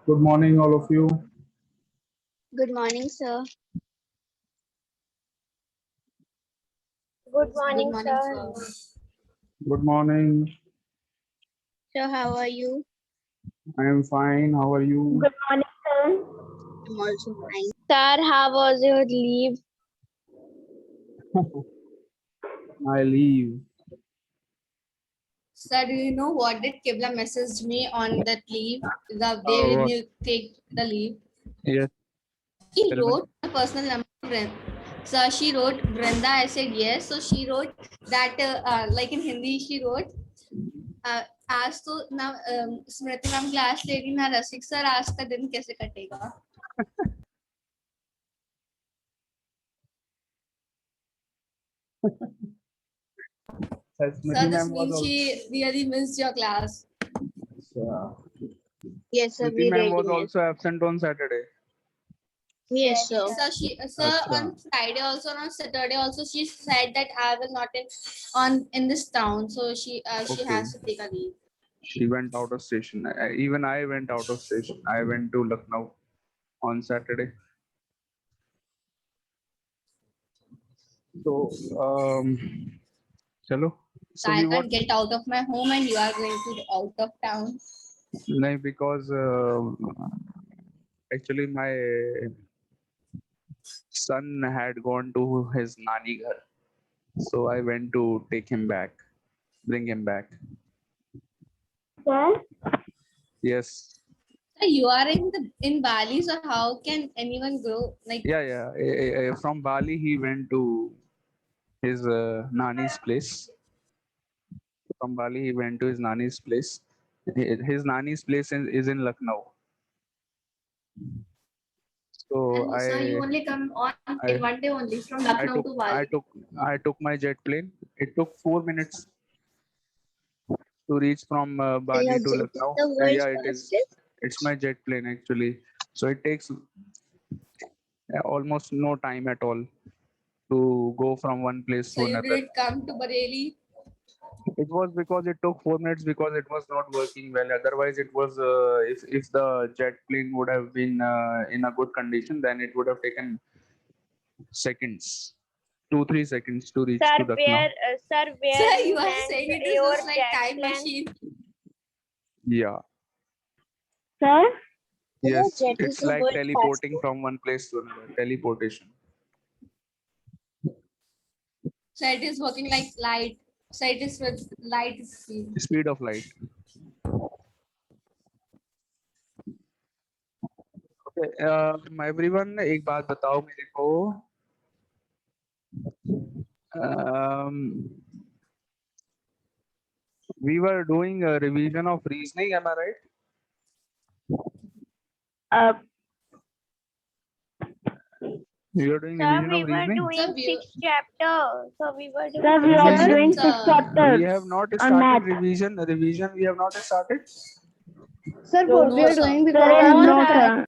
Good morning, all of you. Good morning, sir. Good Good morning, morning, sir. sir. Good morning. Sir, how are you? I am fine. How are you? Good morning, sir. I'm also fine. Sir, how was your leave? I leave. Sir, do you know what did Kibla messaged me on that leave? The day when What? you take the leave. Yes. She Tell me. wrote a personal number. So she wrote Brenda. I said yes. So she wrote that like in Hindi she wrote आज तो ना स्मृति ma'am class ले रही ना रसिक sir आज का दिन कैसे कटेगा. Smriti Sir, this ma'am was means also. she really missed your class. Yes, sir, Smriti we ma'am really was miss. also absent on Saturday. Yes, sir. Sir Acha. on Friday also and on Saturday also she said that I will not in this town, so she Okay. has to take a leave. She went out of station. Even I went out of station. I went to Lucknow on Saturday. So, chalo. So So we I what? can't get out of my home and you are going to out of town. No, because actually my son had gone to his nani ghar. So I went to take him back, bring him back. Sir, Yes. Sir, you are in Bali, so how can anyone go like? Yeah, yeah. From Bali, he went to his nani's place. From Bali, he went to his nani's place. His nani's place is in Lucknow. So And sir, you only come on I, in one day only from I Lucknow took, to I Bali. took, I took my jet plane. It took 4 minutes to reach from Bali Your to jet is Lucknow. the world's Yeah, it is. fastest. It's my jet plane actually. So it takes almost no time at all to go from one place So to you another. didn't come to Bareilly. It was because it took 4 minutes because it was not working well. Otherwise, it was if the jet plane would have been in a good condition, then it would have taken seconds, 2-3 seconds to reach sir, to Lucknow. sir, Sir, where you you are land saying it is your just like jet time plane? machine. Yeah. Sir, Your Yes, jet is it's the like world's teleporting fastest. from one place to another. Teleportation. So it is working like light. So it is with light speed. Speed of light. Okay, everyone, एक बात बताओ मेरे को. Um, we were doing a revision of reasoning. Am I right? uh, We were doing sir, revision we of were reasoning. doing Sir, we, 6 chapter. So we were doing. Sir, we six are chapters. doing sir, 6 chapters. We have not on math. started revision. Revision we have not started. Sir, No, what we are sir. doing Sir, because no, no, sir. sir.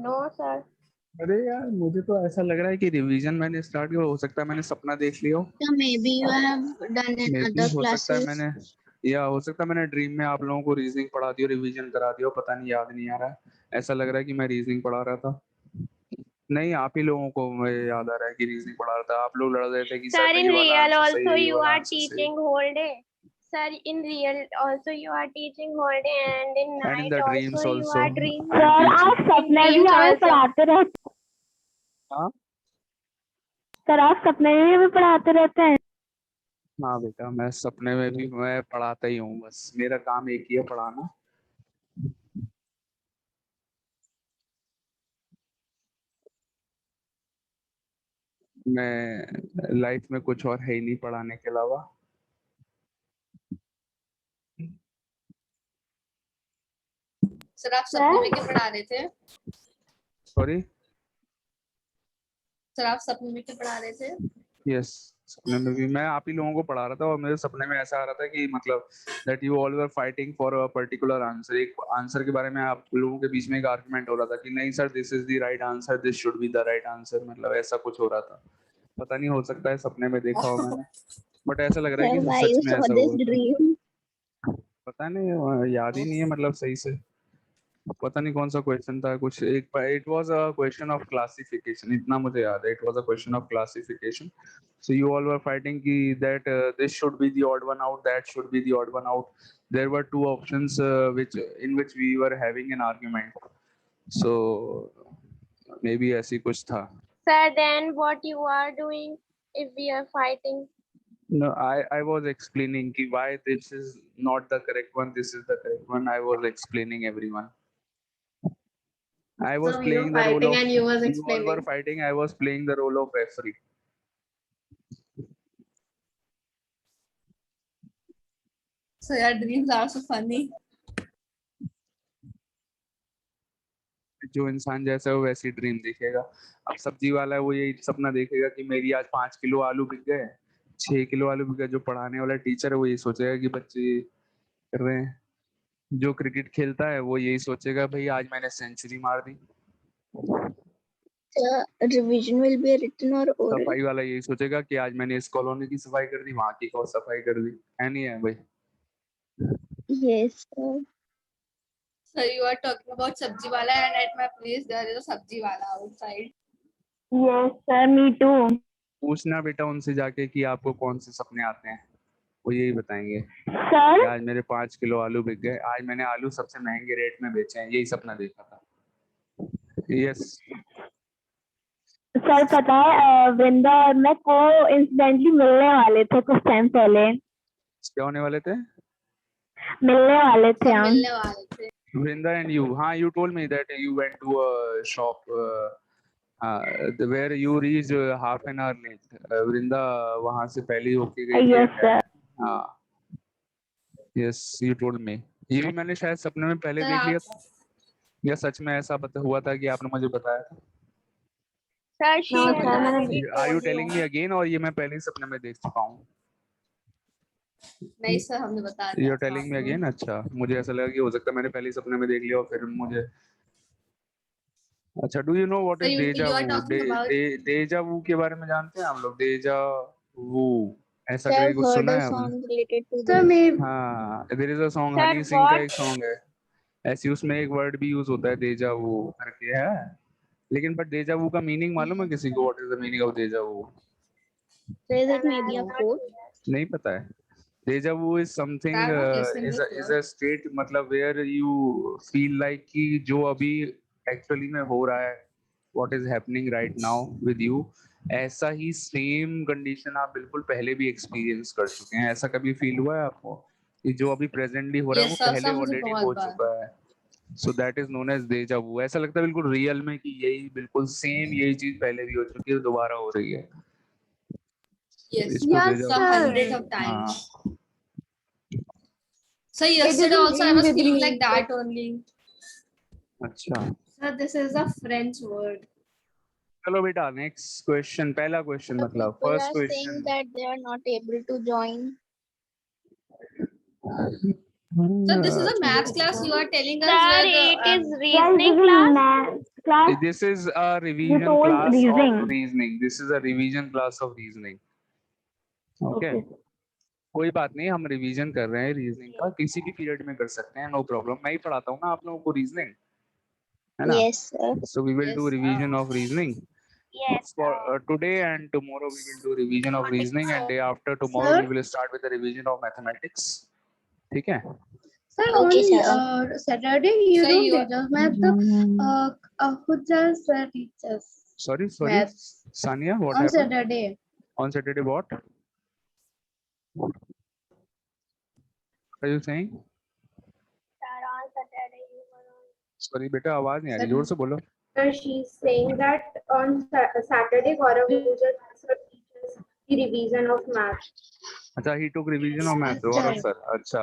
No, sir. अरे यार मुझे तो ऐसा लग रहा है कि revision मैंने स्टार्ट किया. हो सकता है मैंने सपना देख लिया हो. So maybe you have done in Maybe other हो सकता है classes. मैंने या हो सकता है मैंने ड्रीम में आप लोगों को रीजनिंग पढ़ा दी हो, रिवीजन करा दिया हो, पता नहीं, याद नहीं आ रहा है. ऐसा लग रहा है कि मैं रीजनिंग पढ़ा रहा था. नहीं, आप ही लोगों को मुझे याद आ रहा है कि रीजनिंग पढ़ा रहा था. आप लोग लड़ रहे थे कि Sir, सर in ये वाला real आंसर सही also है, ये you वाला are आंसर सही है. teaching whole day. Sir, in real also you are teaching whole day, and in And in night the dreams also you also are dreaming. I am sir आप teaching. सपने भी dreams हमें also. पढ़ाते रहते हाँ sir आप सपने में भी पढ़ाते रहते हैं. हाँ बेटा, मैं सपने में भी मैं पढ़ाता ही हूँ. बस मेरा काम एक ही है, पढ़ाना. मैं लाइफ में कुछ और है ही नहीं पढ़ाने के अलावा. सर आप सपने में क्या पढ़ा रहे थे? सॉरी. सर आप सपने में क्या पढ़ा रहे थे? यस, सपने में भी मैं आप ही लोगों को पढ़ा रहा था. और मेरे सपने में ऐसा आ रहा था कि मतलब that you all were fighting for a particular answer. एक आंसर के बारे में आप लोगों के बीच में एक आर्गुमेंट हो रहा था कि नहीं sir, this is the right answer, this should be the right answer. मतलब ऐसा कुछ हो रहा था. पता नहीं, हो सकता है सपने में देखा हो मैंने, बट ऐसा लग रहा है Sir, कि why सच you में saw ऐसा this हुआ था. dream? पता नहीं, याद ही नहीं है मतलब सही से. पता नहीं कौन सा क्वेश्चन था, कुछ एक, it was a question of classification, इतना मुझे याद है, it was a question of classification. So you all were fighting ki that this should be the odd one out, that should be the odd one out. There were two options which in which we were having an argument. So maybe ऐसी कुछ था. Sir, then what you are doing if we are fighting? No, I was explaining ki why this is not the correct one, this is the correct one. I was explaining everyone. I was So we were playing the role fighting of, and you was you all were explaining. fighting, I was playing the role of referee. So your dreams are so funny. जो इंसान जैसा है वो वैसी dream देखेगा. अब सब्जी वाला है वो यही सपना देखेगा कि मेरी आज 5 किलो आलू बिक गए, 6 किलो आलू बिक गए. जो पढ़ाने वाला टीचर है वो यही सोचेगा कि बच्चे कर रहे हैं. जो क्रिकेट खेलता है वो यही सोचेगा भाई आज मैंने सेंचुरी मार दी. The revision will be written or oral. सफाई वाला यही सोचेगा कि आज मैंने इस कॉलोनी की सफाई कर दी, वहां की और सफाई कर दी. है नहीं है भाई? Yes, sir. So you are talking about sabji wala, and at my place there is a sabji wala outside. Yes, sir. Me too. पूछना बेटा उनसे जाके कि आपको कौन से सपने आते हैं, वो यही बताएंगे. Sir, आज मेरे 5 किलो आलू बिक गए, आज मैंने आलू सबसे महंगे रेट में बेचे हैं, यही सपना देखा था. यस. सर पता है वृंदा और मैं को इंसिडेंटली मिलने वाले थे कुछ टाइम पहले. क्या होने वाले थे? मिलने वाले थे सब हम. मिलने वाले थे. Vrinda and you, हाँ, you told me that you went to a shop where you reached half an hour late. Vrinda वहाँ से पहले ही होके गई थी. Yes, sir. हाँ. Yes, you told me. ये भी मैंने शायद सपने में पहले Sir, देख लिया आप था, या सच में ऐसा हुआ था कि आपने मुझे बताया था? Sir, she No, has sir, मैंने already Are you told telling you. me again और ये मैं पहले ही सपने में देख चुका हूँ? नहीं सर हमने बता दिया You're था telling me आपको. again? अच्छा, मुझे ऐसा लगा कि हो सकता है मैंने पहले ही सपने में देख लिया और फिर मुझे. अच्छा, do you know what So is deja you are vu? talking about. Deja vu के बारे में जानते हैं हम लोग? डेजा वू ऐसा Sir, करके I've कुछ heard सुना a है आपने? song related to Sir, this. maybe. हाँ, there is a song, Sir, Honey Singh का what? एक सॉन्ग है ऐसी, उसमें एक वर्ड भी यूज होता है डेजा वू करके है. लेकिन बट डेजा वू का मीनिंग मालूम है किसी को? What is the meaning of deja vu? Says Sir, it may I be a have not quote. heard. नहीं पता है. Deja vu is something, I'm not listening is this is word. A state, मतलब where you feel like कि जो अभी actually में हो रहा है, what is happening right now with you, ऐसा ही सेम कंडीशन आप बिल्कुल पहले भी एक्सपीरियंस कर चुके हैं. ऐसा कभी फील हुआ है आपको कि जो अभी प्रेजेंटली हो रहा है वो Yes sir, पहले सर मुझे ऑलरेडी बहुत हो बार. चुका है? So that is known as deja vu. ऐसा लगता है बिल्कुल रियल में कि यही बिल्कुल सेम यही चीज पहले भी हो चुकी है, दोबारा हो रही है. Yes. इसको Yes, डेजा So Wu. hundreds of हाँ. times. So yesterday also I was feeling like that only. अच्छा, Sir, this is a French word. चलो बेटा नेक्स्ट क्वेश्चन. पहला क्वेश्चन The मतलब people first are saying question. that they are not able to join. So this is a maths class you are telling us Sir, where the it is reasoning class. Class. This is a revision told class of reasoning. reasoning. This is a revision class of reasoning. Okay. कोई बात नहीं, हम revision कर रहे हैं reasoning का, किसी भी पीरियड में कर सकते हैं, नो प्रॉब्लम. मैं ही पढ़ाता हूँ ना आप लोगों को रीजनिंग, है ना? Yes, sir. So we will Yes, do revision of reasoning Yes. for today, and tomorrow we will do revision of reasoning, and day after tomorrow Sir? we will start with the revision of mathematics. ठीक है? Sir, Okay, on sir. Saturday you So don't you are- teach us math. Who does teach us Sorry, maths Sania, what on happened? Saturday? On Saturday, what? What are you saying? Sir, on Saturday you were on. Sorry बेटा, आवाज नहीं आ रही, जोर से बोलो. Sir, she's saying that on Saturday Gaurav sir teaches the revision of math. अच्छा, he took revision of math. Gaurav sir. अच्छा,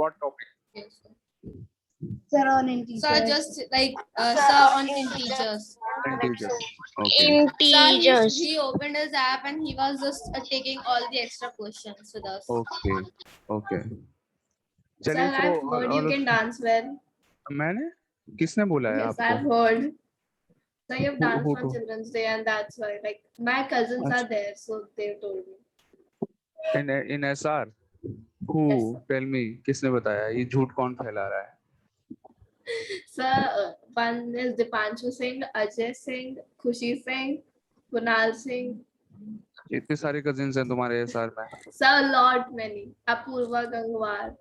what topic? Yes, sir. Sir, on integers. Sir, just like sir on integers. Integers. Okay. Sir, Integers. he opened his app and he was just taking all the extra questions with us. Okay. Okay. Sir, चलिए तो I've heard you can dance well. मैंने किसने बोला है Yes, I've आपको? heard. So you have danced who on told? Children's Day, and that's why, like, my cousins are Achha. there, so they told me. In SR? Who? Yes, sir. Tell me, किसने बताया? ये झूठ कौन फैला रहा है? Sir, one is Dipanshu Singh, Ajay Singh, Khushi Singh, Kunal Singh. इतने सारे कजिन्स हैं तुम्हारे SR में? Sir, lot many. Apurva Gangwar,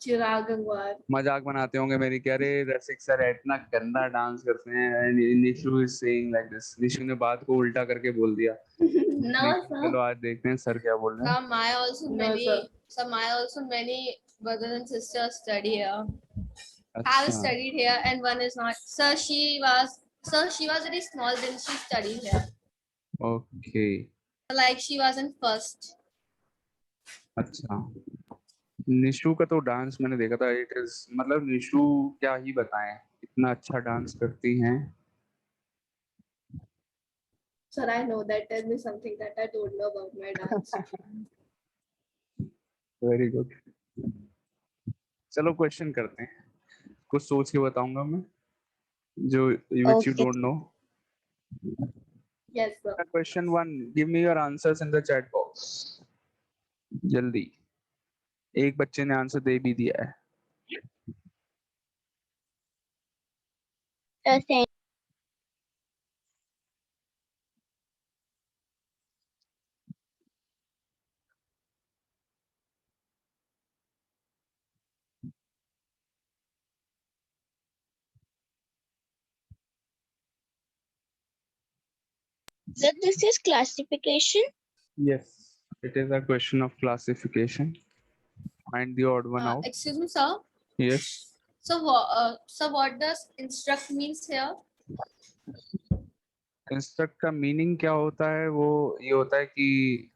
Chirag Gangwar. मजाक बनाते होंगे मेरी, कह रहे रसिक सर इतना गंदा डांस करते हैं। Nishu is saying like this. Nishu ने बात को उल्टा करके बोल दिया। No, चलो sir. आज देखते हैं सर क्या बोल रहे हैं। Some I also No, many. sir. Some I also many brothers and sisters study here. Have अच्छा, studied here, and one is not. Sir, she was very small then she studied here. Okay, Like she was in first. अच्छा। निशु का तो dance मैंने देखा था, it is मतलब निशु क्या ही बताएं, इतना अच्छा डांस करती हैं। Sir, I know that. Tell me something that I don't know about my dance. Very good. चलो क्वेश्चन करते हैं, कुछ सोच के बताऊंगा मैं जो which you Okay. don't know. Yes, sir. Question 1, give me your answers in the chat box. जल्दी, एक बच्चे ने आंसर दे भी दिया है। So this is classification. Yes, it is a question of classification. Find the odd one out. Excuse me, sir. Yes. So, what does instruct means here? Instruct का meaning क्या होता है? वो ये होता है कि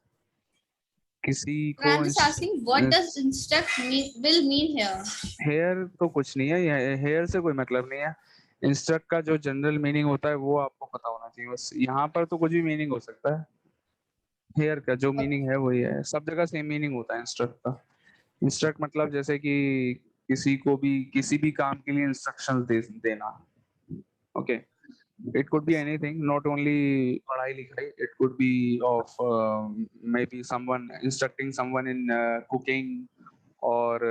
किसी को I'm just asking, what does instruct will mean here? Here तो कुछ नहीं है, हेयर से कोई मतलब नहीं है। इंस्ट्रक्ट का जो जनरल मीनिंग होता है वो आपको पता होना चाहिए बस। यहाँ पर तो कुछ भी मीनिंग हो सकता है, हेयर का जो मीनिंग है वही है। सब जगह सेम मीनिंग होता है इंस्ट्रक्ट का। इंस्ट्रक्ट मतलब जैसे कि किसी को भी किसी भी काम के लिए इंस्ट्रक्शन देना। Okay, it could be anything, not only पढ़ाई लिखाई, it could be of maybe someone instructing someone in cooking और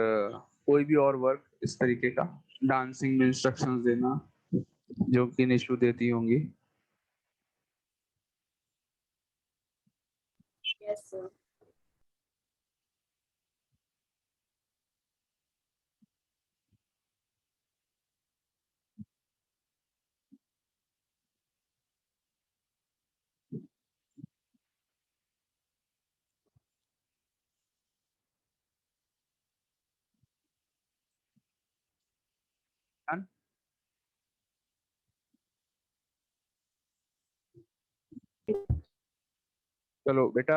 कोई भी और वर्क इस तरीके का। डांसिंग में इंस्ट्रक्शंस देना जो कि निशु देती होंगी। Yes, sir. Done? चलो बेटा,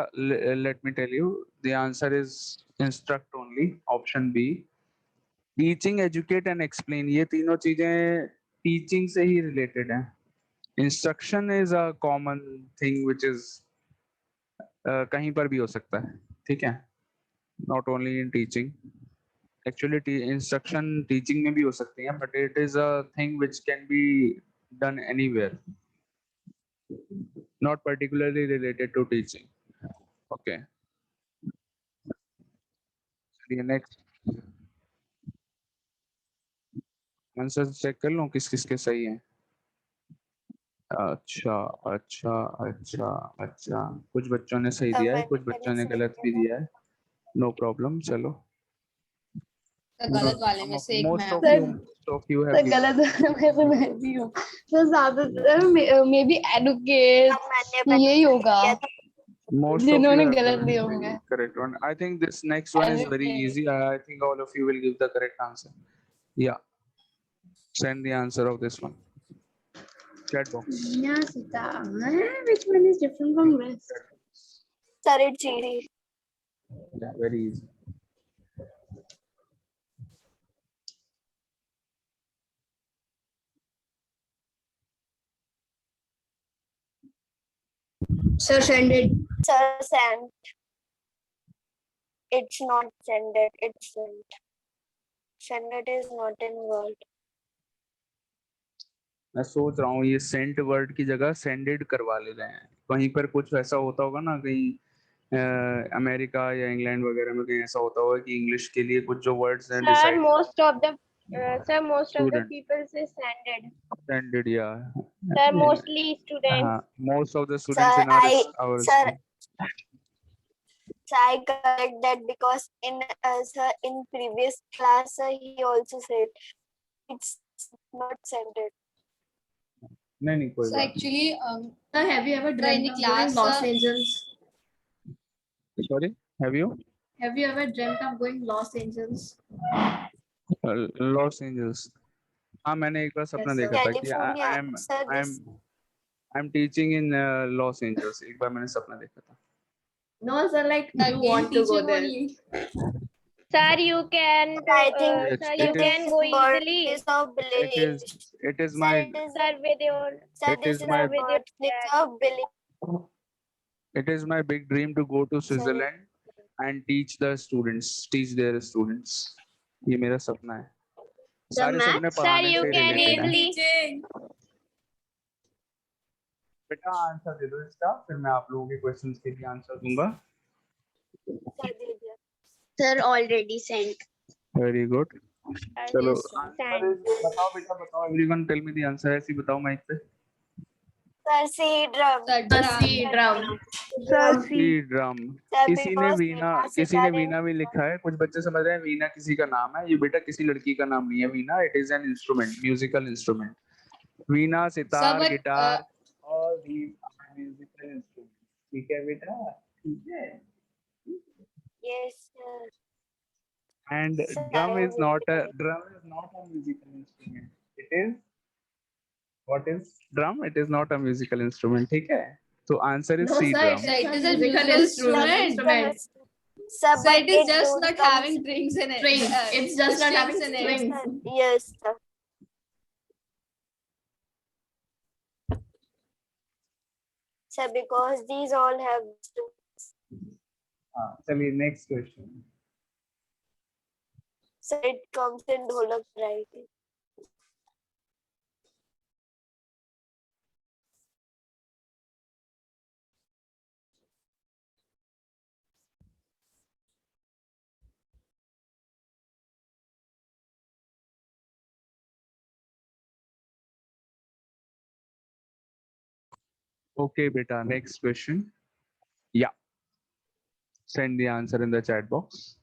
let me tell you, the answer is instruct only, option B. Teaching, educate and explain, ये तीनों चीजें टीचिंग से ही रिलेटेड हैं। Instruction is a common thing which is कहीं पर भी हो सकता है, ठीक है, not only in teaching. Actually instruction teaching में भी हो सकती है, but it is a thing which can be done anywhere, not particularly related to teaching. Okay, चलिए नेक्स्ट आंसर चेक कर लूं किस किस के सही हैं। अच्छा अच्छा अच्छा अच्छा, कुछ बच्चों ने सही दिया है, कुछ बच्चों ने गलत भी दिया है। नो प्रॉब्लम, चलो। तो गलत वाले में से एक Most मैं of हूँ। you, most of you have तो given. गलत में तो मैं भी हूँ। तो ज्यादातर मे बी एडुकेट यही होगा Most of you जिन्होंने have गलत given दिए the होंगे। correct one. I think this next one is very easy. I think all of you will give the correct answer. Yeah. Send the answer of this one. Chat box. Nyasita. Which one is different from rest? Sir, it's easy. Yeah, very easy. Sir, send it. Sir, send. It's not sended. It's sent. Sended is not in word. मैं सोच रहा हूँ ये Saint word की जगह सेंडेड करवा ले रहे हैं। कहीं पर कुछ ऐसा होता होगा ना, कहीं अमेरिका या इंग्लैंड वगैरह में कहीं ऐसा होता होगा कि इंग्लिश के लिए कुछ जो वर्ड्स हैं Sir, decide most of the Sir, most of the Student. people say standard. Standard, yeah. Sir, Yeah. mostly students. Most of the students Sir, in our sir, school. so I correct that because in sir, in previous class he also said it's not centered. नहीं कोई So बात actually, Sir, have you ever in dreamt of going class, Los Angeles? नहीं. Sorry, have you? Have you ever dreamt of going Los Angeles? Los Angeles. हाँ, मैंने एक बार सपना Yes, sir. देखा था कि California, sir, this I am teaching in Los Angeles. एक बार मैंने सपना देखा था. No, sir, like you again want to go teaching there. only. Sir, you can. I think Yes, Sir, it you can go easily. birthplace of Billie it is Eilish. it is Sir, my Sir, with your. sir, it this is is my the birthplace of Billie. it is my big dream to go to Switzerland and teach their students. ये मेरा सपना है. सारे सपने Sir, पढ़ाने you से can related हैं. easily. बेटा आंसर दे दो इसका, फिर मैं आप लोगों के क्वेश्चंस के लिए आंसर दूंगा. Sir, already sent. Very good. चलो Sand. बताओ बेटा, बताओ. Everyone tell me the answer. ऐसे ही बताओ माइक पे. Sir, C drum. C drum. सी ड्रम. Sir, किसी ने because वीणा भी लिखा है. कुछ बच्चे समझ रहे हैं वीणा किसी का नाम है. ये बेटा किसी लड़की का नाम नहीं है. Veena it is an instrument, musical instrument. Veena, sitar, but, guitar और भी म्यूजिकल इंस्ट्रूमेंट. ठीक है बेटा, ठीक है. Yes, sir. And drum is not a musical instrument. It is what is drum? It is not a musical instrument. ठीक है. So answer is No, C sir, drum. It is a musical musical instrument. Sir, So but it is just don't not comes- having strings in it. Strings. It's just not having strings in it. strings. Yes, sir. Sir, because these all have. चलिए next question. Sir, it comes in dholak variety. Okay, beta. Next question. Yeah. Send the answer in the chat box.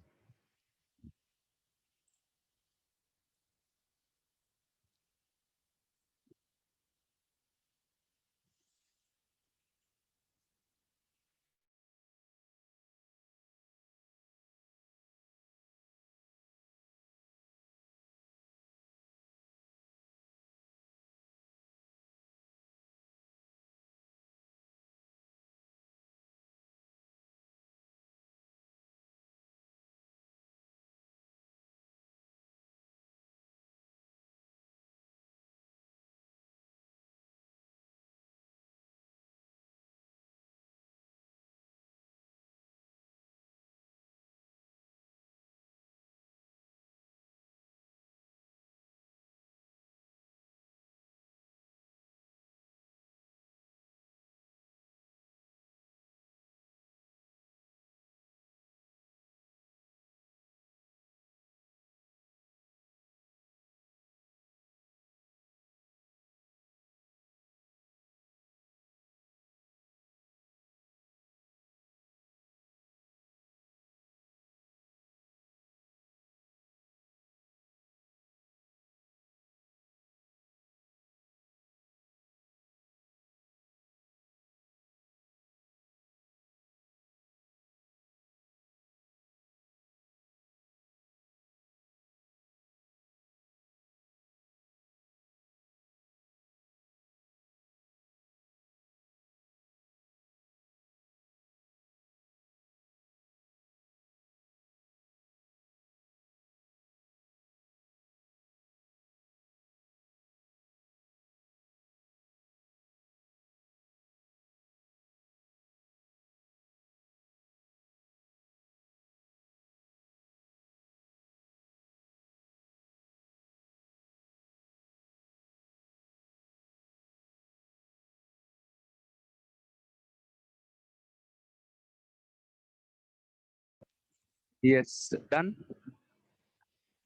Yes, done.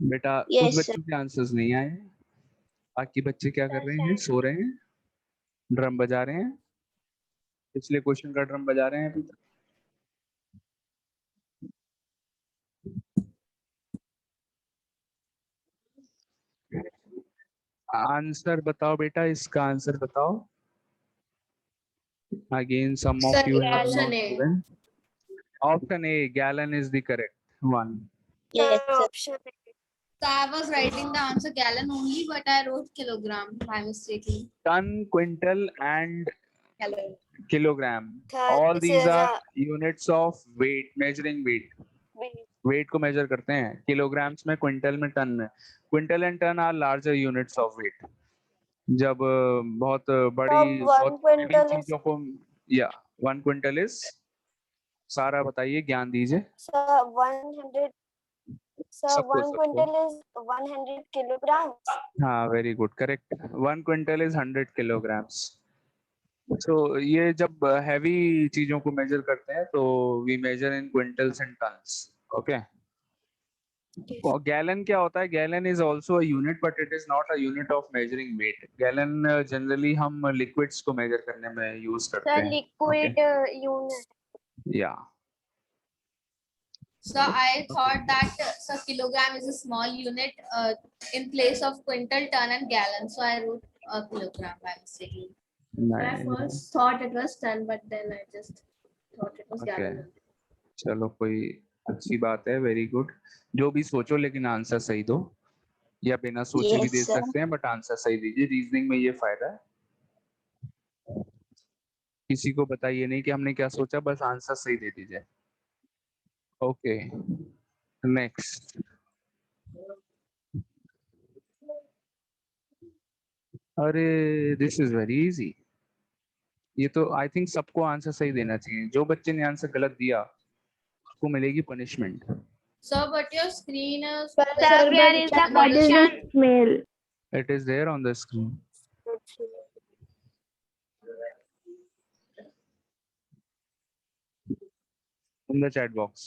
बेटा कुछ Yes, sir. बच्चों के answers नहीं आए हैं। बाकी बच्चे क्या कर रहे हैं? सो रहे हैं, ड्रम बजा रहे हैं, पिछले क्वेश्चन का ड्रम बजा रहे हैं अभी तक। आंसर बताओ बेटा, इसका आंसर बताओ। Again, some of Sir, you have option not A. given. Option A, gallon is the correct one. Yes, option A. So I was writing the answer gallon only, but I wrote kilogram by mistake. Ton, quintal, and kilogram. Sir, All this these is are a units of weight, measuring weight. big- weight को measure करते हैं kilograms में, quintal में, ton में। Quintal and ton are larger units of weight. जब बहुत बड़ी Sir, बहुत 1 quintal is चीजों को, या 1 क्विंटल इज, सारा बताइए, ज्ञान दीजिए। sir 100. Sir, सबको 1 सबको quintal is 100 kilograms. हाँ, very good, correct. 1 quintal is 100 kilograms. तो ये जब हैवी चीजों को मेजर करते हैं तो we measure in quintals and tons. Okay. और गैलन क्या होता है? Gallon is also a unit, but it is not a unit of measuring weight. Gallon generally हम लिक्विड्स को मेजर करने में यूज करते Sir, हैं। liquid unit. या So I thought that so kilogram is a small unit in place of quintal, ton, and gallon. So I wrote a kilogram by mistake. I first thought it was ton, but then I just thought it was Okay. gallon. चलो, कोई अच्छी बात है, very good. जो भी सोचो लेकिन answer सही दो, या बिना सोचे भी Yes, दे sir. सकते हैं, बट आंसर सही दीजिए। रीजनिंग में ये फायदा है, किसी को बताइए नहीं कि हमने क्या सोचा, बस आंसर सही दे दीजिए। Okay, next. अरे दिस इज वेरी इजी। ये तो आई थिंक सबको आंसर सही देना चाहिए। जो बच्चे ने आंसर गलत दिया उसको मिलेगी punishment. So, but your screen is Sir, where is the question? Smell. It is there on the screen. In the chat box.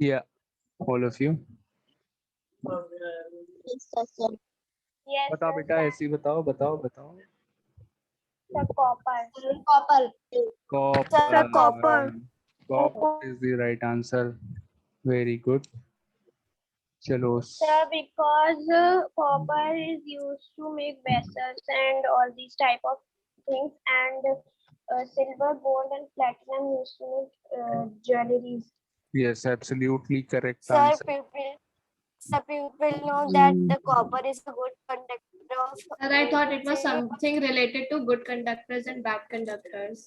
Yeah, all of you. Yes, sir. Yes, बताओ sir, बेटा, ऐसे ही बताओ, बताओ बताओ। the copper. Copper. Copper. Copper. Copper is the right answer. Very good. चलो। Sir, because copper is used to make vessels and all these type of things, and silver, gold, and platinum used to make jewelries. Yes, absolutely correct Sir, answer. people know that the copper is a good conductor of. Sir, I thought it was something related to good conductors and bad conductors.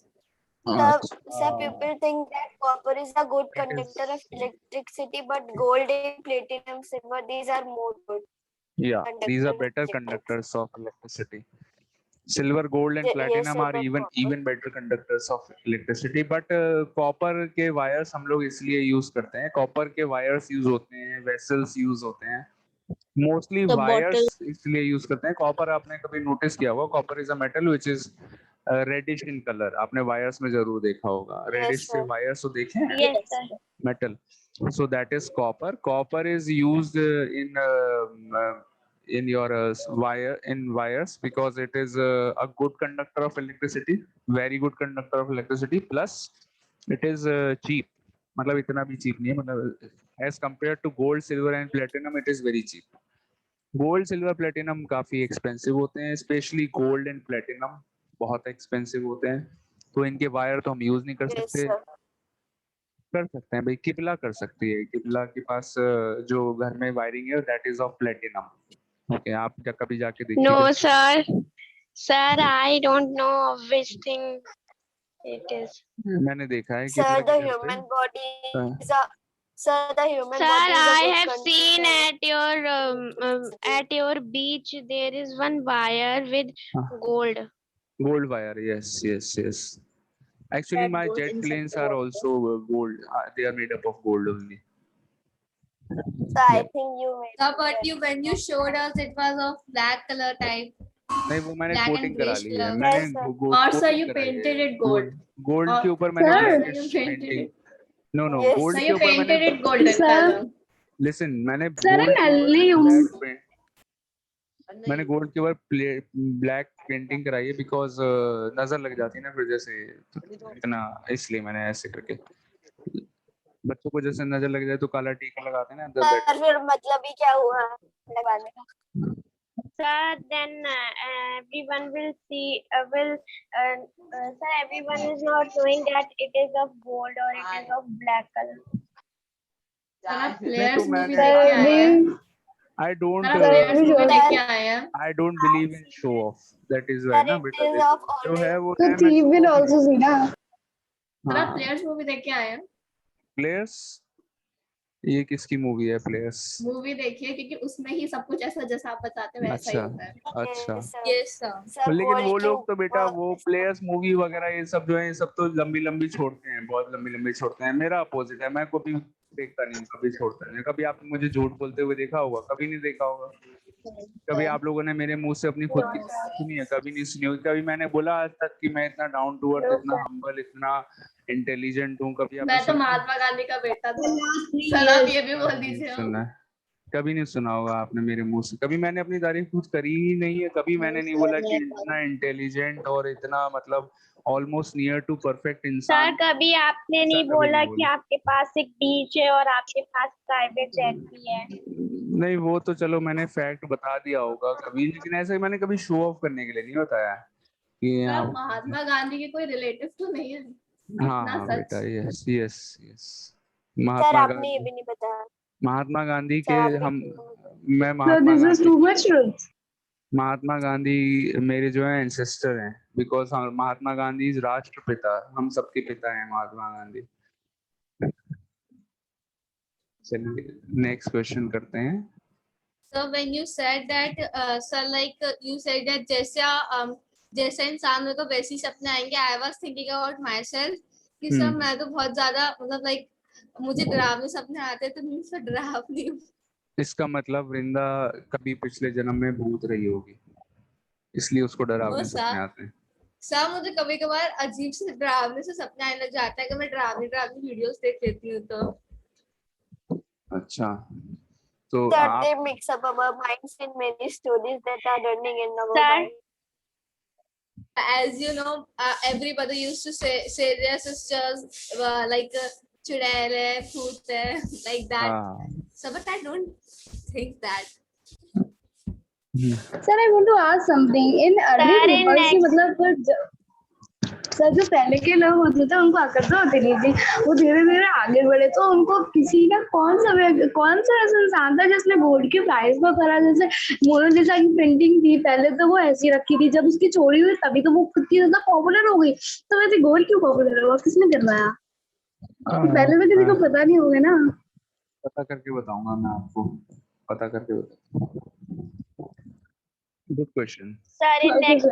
Sir, people think that copper is a good conductor of electricity, but gold and platinum, silver, these are more good. Yeah, these are conductors of better electricity. conductors of electricity. Silver, gold and Yes, platinum sir, are but copper. even better conductors of electricity. But copper के wires हम लोग इसलिए use करते हैं, copper के wires use होते हैं, vessels use होते हैं, मोस्टली The वायर्स bottle. इसलिए यूज करते हैं. कॉपर आपने कभी नोटिस किया होगा, copper is a metal which is reddish in colour. आपने वायर्स में जरूर देखा होगा, रेडिश से sir. वायर्स तो देखे हैं Yes, sir. metal. So that is copper. Copper is used in your wires because it is a good conductor of electricity, very good conductor of electricity. Plus, it is cheap. मतलब इतना भी cheap नहीं है, मतलब as compared to gold, silver and platinum, it is very cheap. Gold, silver, platinum काफी expensive होते हैं, especially gold and platinum बहुत expensive होते हैं. तो इनके वायर तो हम यूज नहीं कर Yes, सकते. sir. कर सकते हैं भाई, किबला कर सकती है. किबला के पास जो घर में वायरिंग है that is of platinum. Okay, आप कभी जाके देखिए. No, sir. Sir, I don't know of which thing it is. मैंने देखा है Sir, किबला the के घर पे. human body is a Sir, the human Sir, body is a I good have seen conductor. at your beach there is one wire with हाँ. gold. Gold wire, yes. Actually, That my goes jet inside planes the are water. also gold. They are made up of gold only. So I think you made Sir, it but right. when you showed us, it was of black color type. नहीं, वो मैंने Black and coating करा greyish ली है. color. मैंने Yes, sir. Or sir, coating you कराई है. painted it gold. Gold Or- के ऊपर मैंने Sir. Blackish You painted painting. it. No Yes. Gold So के you ऊपर मैंने painted it golden Sir. color. Listen मैंने Sir, गोल्ड के ऊपर नल्ली हूँ. ब्लैक पेंट मैंने गोल्ड के ऊपर ब्लैक पेंटिंग कराई है बिकॉज नजर लग जाती है ना फिर जैसे इतना, इसलिए मैंने ऐसे करके. बच्चों को जैसे नजर लग जाए तो काला टीका लगाते हैं ना अंदर बैठ. Sir, फिर मतलब ही क्या हुआ लगाने का? Sir, then everyone will see. Sir, everyone is not knowing that it is of gold or it is of black color. Sir आप नहीं प्लेयर्स तो मैं मूवी Sir, देख के आए हैं. we आई डोंट सर आप प्लेयर्स we मूवी don't- देख के आए हैं. I don't believe in show off. That is Sir, why ना it बेटा, is देखो, of जो है always. वो so है. मैं thief will also see na. Sir आप हाँ, प्लेयर्स मूवी देख के आए हैं. प्लेयर्स. ये किसकी मूवी है प्लेयर्स? मूवी देखिए क्योंकि उसमें ही सब कुछ ऐसा जैसा आप बताते हैं वैसा ही अच्छा होता है. अच्छा. Yes, sir. Yes sir. Sir, लेकिन वो gold लोग की तो बेटा वो बहुत- प्लेयर्स मूवी वगैरह ये सब जो है ये सब तो लंबी लंबी छोड़ते हैं, बहुत लंबी लंबी छोड़ते हैं. मेरा अपोजिट है, मैं कभी देखता नहीं हूँ, कभी छोड़ता नहीं. कभी आपने मुझे झूठ बोलते हुए देखा होगा? कभी नहीं देखा होगा. कभी आप लोगों ने मेरे मुंह से अपनी खुद की सुनी है? कभी नहीं सुनी होगी. कभी मैंने बोला आज तक कि मैं इतना डाउन टू अर्थ, इतना हम्बल, इतना इंटेलिजेंट हूँ? कभी आपने मैं तो सुना? महात्मा गांधी का बेटा था. सर आप ये भी बोल दीजिए. सुना है? कभी नहीं सुना होगा आपने मेरे मुंह से. कभी मैंने अपनी तारीफ खुद करी ही नहीं है. कभी मैंने नहीं बोला कि इतना इंटेलिजेंट और इतना मतलब almost near to perfect sir, इंसान. कभी आपने ऐसा नहीं कभी बोला नहीं कि बोला. आपके पास एक बीच है और आपके पास प्राइवेट जेट भी है. नहीं, वो तो चलो मैंने फैक्ट बता दिया होगा कभी, लेकिन ऐसे मैंने कभी शो ऑफ करने के लिए नहीं बताया कि सर हाँ. महात्मा गांधी के कोई रिलेटिव तो नहीं है. हाँ इतना सच. बेटा, यस यस यस. Sir, महात्मा आपने ये गांधी, भी नहीं बताया. महात्मा गांधी Sir, के आपने हम क्यों- मैं So Mahatma this is Gandhi too much truth. Mahatma Gandhi मेरे जो है एंसेस्टर हैं. बिकॉज महात्मा गांधी इज राष्ट्रपिता, हम सबके पिता हैं महात्मा गांधी. चलिए नेक्स्ट क्वेश्चन करते हैं. So when you said that, sir, like you said that जैसा इंसान होगा वैसे ही सपने आएंगे. I was thinking about myself कि सर मैं तो बहुत ज्यादा मतलब like मुझे डरावने सपने आते हैं तो मैं सर डरावनी हूँ. इसका मतलब वृंदा कभी पिछले जन्म में भूत रही होगी, इसलिए उसको डरावने ओ, सपने आते हैं. सर मुझे कभी कभार अजीब से डरावने से सपने आने लग जाता है कि मैं डरावनी वीडियोस देख लेती हूँ तो. अच्छा, तो Sir, आप they mix up our minds in many stories that are running in our Sir. mind. As you know, everybody used to say their sisters like चुड़ैल है, भूत है, like that. हाँ. So but I don't think that. Sir, I want to ask something. In early Sir, in papers, next- मतलब sir जो पहले के लोग होते थे उनको अकल तो होती नहीं थी, वो धीरे धीरे आगे बढ़े तो उनको किसी ना कौन सा ऐसा इंसान था जिसने बोर्ड के प्राइस को करा, जैसे मोनालिसा की प्रिंटिंग थी पहले तो वो ऐसी रखी थी, जब उसकी चोरी हुई तभी तो वो कितनी ज्यादा पॉपुलर हो गई, तो वैसे गोल्ड क्यों पॉपुलर हुआ, किसने करवाया? पहले तो किसी को पता नहीं होगा ना। पता करके बताऊंगा मैं आपको, पता करके बताऊंगा। Good question. Sir, in Okay, next,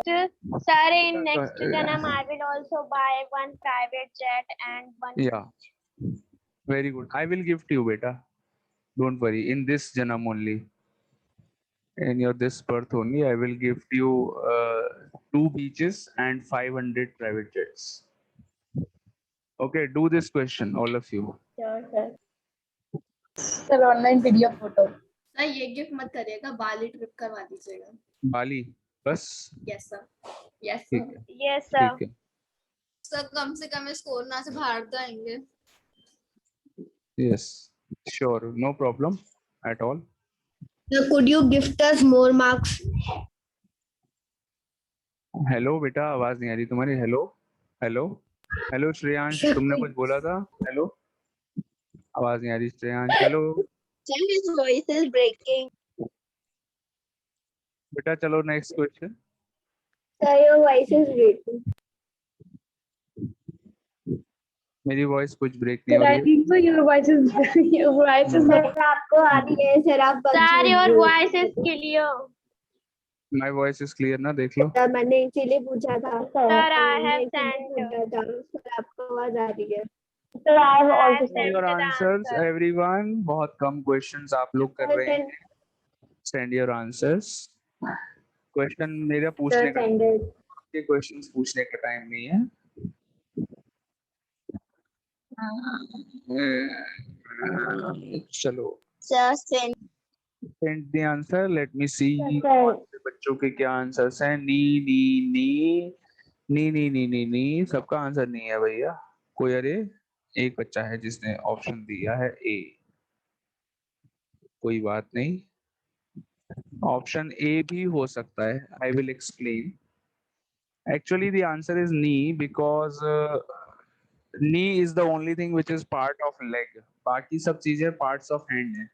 sir, in Go next ahead. Janam, I will also buy one private jet and one. Yeah, very good. I will give to you, beta. Don't worry. In this janam only, in your this birth only, I will give you 2 beaches and 500 private jets. Okay, do this question, all of you. Sure, sir. Sir online PDF photo. Sir ये gift मत करिएगा, बाली trip करवा दीजिएगा। बाली बस। Yes sir, yes ठीक sir. है, Yes, sir. ठीक है। सर कम से कम इस कोरोना से बाहर तो आएंगे। Yes, sure, no problem at all. Could you gift us more marks? Hello बेटा, आवाज नहीं आ रही तुम्हारी। हेलो हेलो हेलो श्रेयांश, तुमने कुछ बोला था? हेलो, आवाज नहीं आ रही Shreyansh. Hello Sir, his voice is breaking. बेटा, चलो next question. Sir, your voice is breaking. मेरी वॉइस कुछ ब्रेक नहीं सर हो आई रही है। Think so your voice is sir आपको आ रही है, सर आप बस Sir, झूठ your बोल voice रहे is clear. My voice is clear ना, देख लो। थे। मैंने इसीलिए पूछा था। Sir, I मैंने have इसीलिए sent. पूछा था, सर आपको आवाज आ रही है। Sir, I have also Send sent your the answers answer. everyone। बहुत कम क्वेश्चंस आप लोग कर रहे हैं। Send your answers. क्वेश्चन मेरा पूछने का, के क्वेश्चंस पूछने का टाइम नहीं है। चलो sir send. Send the answer, let me see बच्चों के क्या आंसर्स हैं। नी नी नी नी नी नी नी नी, सबका आंसर नहीं है भैया। कोई, अरे एक बच्चा है जिसने ऑप्शन दिया है ए, कोई बात नहीं, ऑप्शन ए भी हो सकता है। I will explain. Actually, the answer is knee because knee is the only thing which is part of leg. बाकी सब चीजें parts of hand है।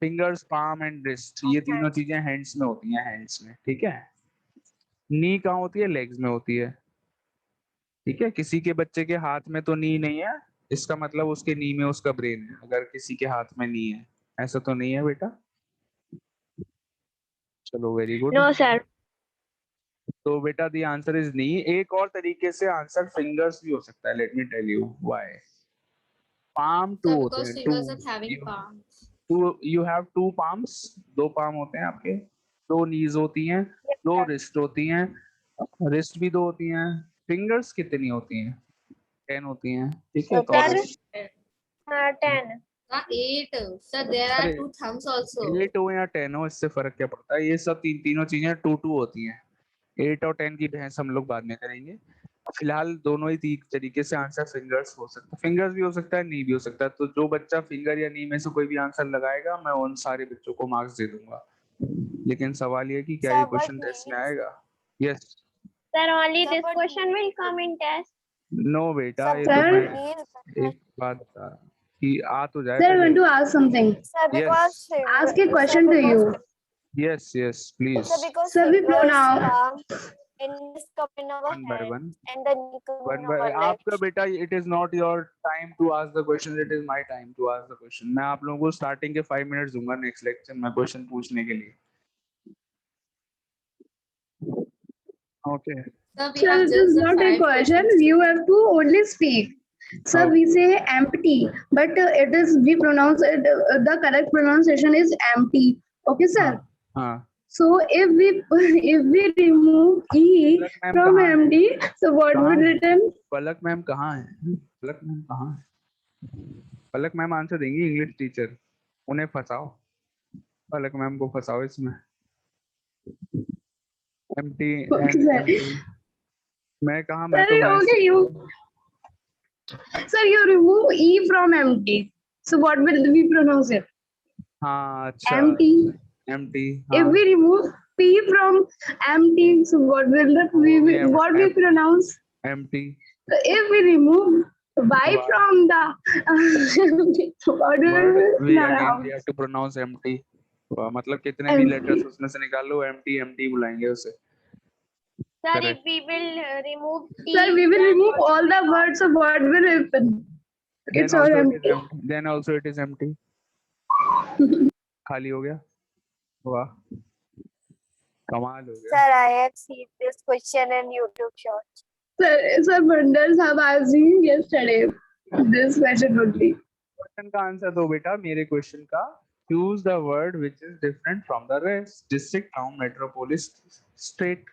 Fingers, palm and wrist, ये तीनों चीजें hands में होती हैं, hands में, ठीक है। knee कहाँ होती है? legs में होती है, ठीक है। किसी के बच्चे के हाथ में तो knee नहीं है, इसका मतलब उसके knee में उसका brain है। अगर किसी के हाथ में knee है, ऐसा तो नहीं है बेटा। चलो, वेरी गुड। No, sir. तो बेटा दी आंसर इज नी। एक और तरीके से आंसर फिंगर्स भी हो सकता है। Let me tell you why. Palm to sir होते बिकॉज़ हैं, fingers are having palms. To you have 2 palms, 2 palm होते हैं आपके, 2 नीज होती हैं, 2 रिस्ट होती हैं, रिस्ट भी 2 होती हैं। फिंगर्स कितनी होती हैं? 10 होती हैं, ठीक है। Sir, 10. 8. Sir, there are अरे 2 thumbs also. 8 हो या 10 हो, इससे फर्क क्या पड़ता है? ये सब तीनों चीजें 2 होती हैं। 8 और 10 की बहस हम लोग बाद में करेंगे। फिलहाल दोनों ही तरीके से आंसर फिंगर्स हो सकता है। फिंगर्स भी हो सकता है, नी भी हो सकता है। तो जो बच्चा फिंगर या नी में से कोई भी आंसर लगाएगा, मैं उन सारे बच्चों को मार्क्स दे दूंगा। लेकिन सवाल ये कि क्या ये Sir, what क्वेश्चन टेस्ट में means? आएगा? Yes, Sir, only Sir, this what question will come in test. No बेटा, Sir, ये Sir? तो मैं means- एक बात बता रहा हूं कि आ तो जाए सर आई वांट पहले। To ask something. Sir, because Ask a question to you. Yes yes please, Sir, because Sir, we fingers pronounce- come in this come in our one by hand one. and the knee come in our leg. आपका बेटा, it is not your time to ask the question, it is my time to ask the question. मैं आप लोगों को starting के 5 minutes दूंगा next lecture में question पूछने के लिए। Okay Sir, we Sir, have it just is the not a 5 question. questions. You have to only speak. Sir, we say empty, but it is we pronounce it. The correct pronunciation is empty. Okay, sir. हाँ, So if we remove e Palak ma'am from कहाँ है? empty, so what कहाँ will है? written? पलक ma'am कहाँ है? पलक ma'am कहाँ है? पलक ma'am answer देंगी, इंग्लिश टीचर। उन्हें फंसाओ, पलक मैम को फंसाओ इसमें। Empty Okay, and sir. Empty. मैं कहा, मैं Sir, तो मैं okay, sir, you remove e from empty. So what will we pronounce it? हाँ अच्छा, Empty. Empty. If we remove p from empty, so what will we pronounce? Empty So if we remove Y Y. from the what do Word we no, again no. we have to pronounce empty. मतलब कितने भी letters Empty. उसमें से निकाल लो, empty empty बुलाएंगे उसे. Sir, if Correct. we will remove T, Sir, we will then remove what all will the become? words. So what will happen? Then It's all also it is empty. empty. Then also it is empty. खाली हो गया. वाह. कमाल हो गया. Sir, I have seen this question in YouTube shorts. Sir, Mandals have asked me yesterday this question only. Question का answer दो बेटा मेरे क्वेश्चन का. Choose the word which is different from the rest. District, town, metropolis, state.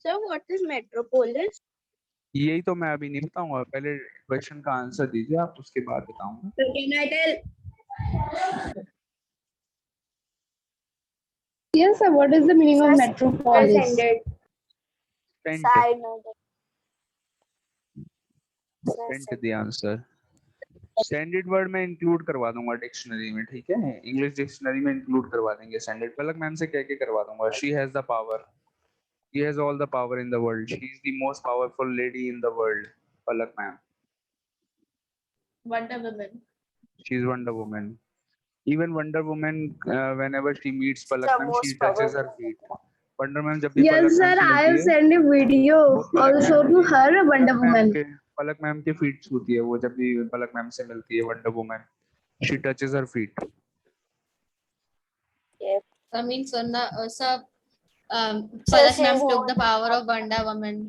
Sir, what is metropolis? यही तो मैं अभी नहीं बताऊंगा. पहले क्वेश्चन का आंसर दीजिए आप, उसके बाद बताऊंगा. So can I tell? Yes, sir. What is the meaning of Sir, metropolis? Ascended. Sent. Sir, I know that. Sir, Sent the answer. Standard word में इंक्लूड करवा दूंगा डिक्शनरी में, ठीक है. इंग्लिश डिक्शनरी में इंक्लूड करवा देंगे स्टैंडर्ड. पलक ma'am से कह के करवा दूंगा. She has the power. She has all the power in the world. She is the most powerful lady in the world. Palak ma'am. Wonder Woman. She is wonder woman. Even Wonder Woman, whenever she meets the Palak ma'am, she most touches her powerful. feet. Wonder Man जब भी Yes, Palak sir. ma'am से I have मिलती है, sent a video वो Palak also ma'am to की- her, Wonder Palak ma'am Woman. के Palak ma'am के feet छूती है वो. जब भी Palak ma'am से मिलती है Wonder Woman, she touches her feet. Yes. I mean, Sonna, sir, Sir, Palak she ma'am is took the more- power of Wonder Woman.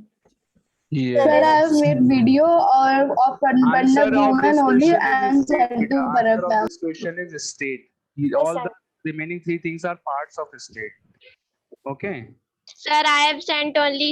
Yes. Sir, I have made video of Wonder Answer of Woman this only question and is state. sent to Beta. Bharat Answer of ma'am. this question is state. All the remaining three things are parts of state. Okay. Sir, I have sent only